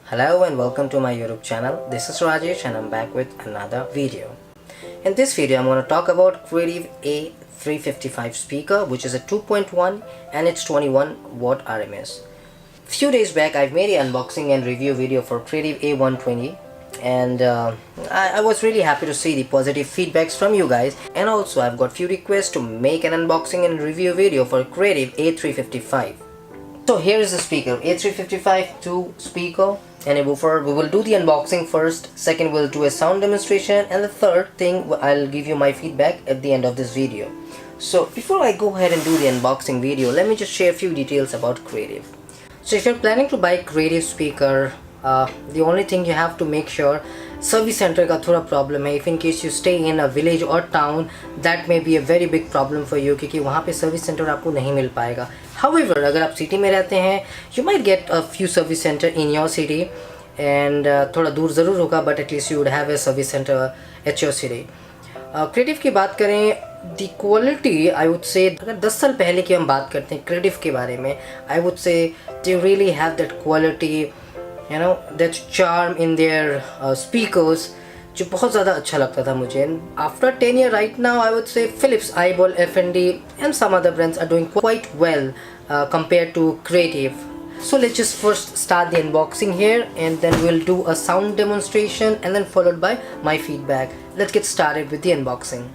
Hello and welcome to my YouTube channel. This is Rajesh and I'm back with another video. In this video I'm going to talk about Creative A355 speaker, which is a 2.1 and it's 21 watt RMS. Few days back I've made an unboxing and review video for Creative A120 and I was really happy to see the positive feedbacks from you guys, and also I've got few requests to make an unboxing and review video for Creative A355. So here is the speaker, A355 2 speaker and a woofer. We will do the unboxing first, second we'll do a sound demonstration, and the third thing I'll give you my feedback at the end of this video. So before I go ahead and do the unboxing video, let me just share a few details about Creative. So if you're planning to buy Creative speaker, the only thing you have to make sure, service centre का थोड़ा problem है. If in case you stay in a village और town, that may be a very big problem for you, क्योंकि वहाँ पे service centre आपको नहीं मिल पाएगा. हाउएवर अगर आप सिटी में रहते हैं, you might get a few service centre in your city, and थोड़ा दूर ज़रूर होगा but at least you would have a service centre at your city. Creative की बात करें, the quality I would say, अगर 10 साल पहले की हम बात करते हैं क्रिएटिव के बारे में, I would say they really have that quality, you know, that charm in their speakers, जो बहुत ज़्यादा अच्छा लगता था मुझे. After 10 years right now, I would say Philips, Eyeball, F&D and some other brands are doing quite well compared to Creative. So let's just first start the unboxing here, and then we'll do a sound demonstration and then followed by my feedback. Let's get started with the unboxing.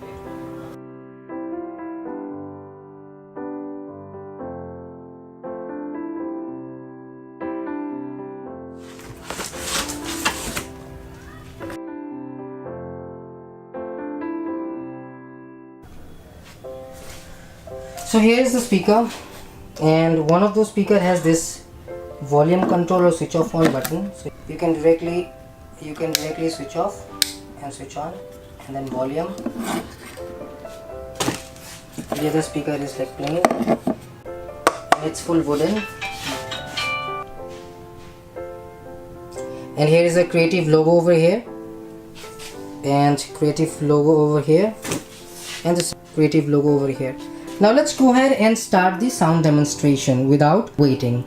So here is the speaker, and one of those speaker has this volume control or switch off on button. So you can directly switch off and switch on, and then volume. The other speaker is like plain, and it's full wooden. And here is a Creative logo over here, and Creative logo over here, and this Creative logo over here. Now let's go ahead and start the sound demonstration without waiting.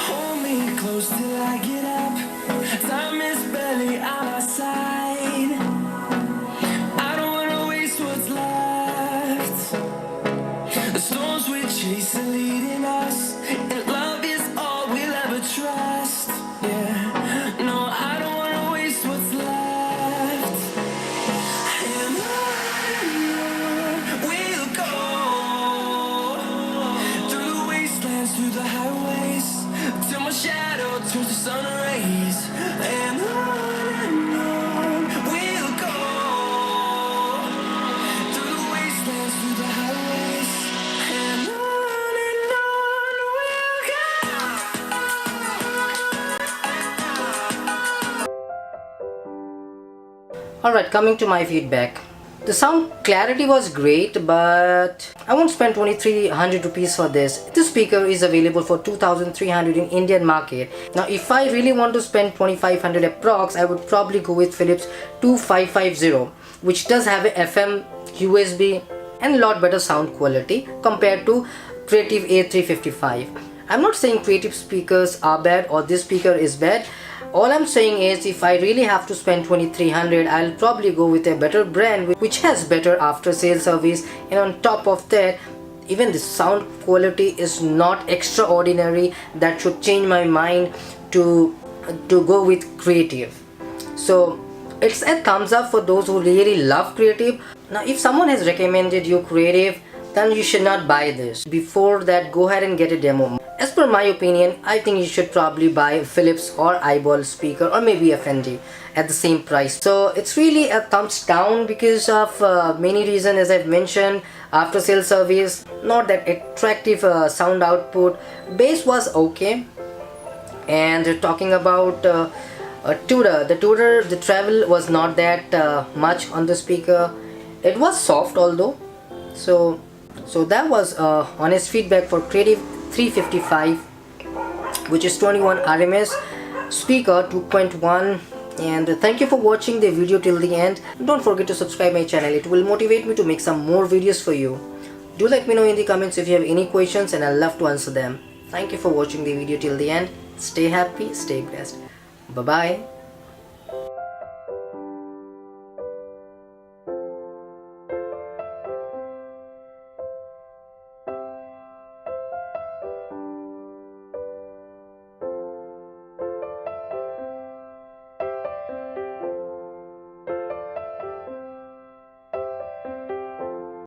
Hold me close till I get up. Time is barely on our side. I don't wanna waste what's left. The storms we chase are leading us, and love is all we'll ever trust. Yeah, no, I don't wanna waste what's left. And on we'll go, through the wastelands, through the highways, till my shadow turns to sun rays. And on we'll go, through the wastelands, through the highways. And on we'll go. Alright, coming to my feedback. The sound clarity was great, but I won't spend 2300 rupees for this. This speaker is available for 2300 in Indian market. Now if I really want to spend 2500 approx, I would probably go with Philips 2550, which does have a FM, USB and a lot better sound quality compared to Creative A355. I'm not saying Creative speakers are bad or this speaker is bad. All I'm saying is, if I really have to spend 2300, I'll probably go with a better brand which has better after sales service, and on top of that, even the sound quality is not extraordinary that should change my mind to go with Creative. So it's a thumbs up for those who really love Creative. Now if someone has recommended you Creative, then you should not buy this. Before that, go ahead and get a demo. As per my opinion, I think you should probably buy Philips or Eyeball speaker or maybe F&D at the same price. So it's really a thumbs down because of many reasons, as I've mentioned. After sales service, not that attractive sound output. Bass was okay. And talking about the travel was not that much on the speaker. It was soft although. So that was honest feedback for Creative 355, which is 21 RMS speaker, 2.1 And thank you for watching the video till the end. Don't forget to subscribe my channel. It will motivate me to make some more videos for you. Do let me know in the comments if you have any questions, and I'll love to answer them. Thank you for watching the video till the end. Stay happy, stay blessed. Bye bye.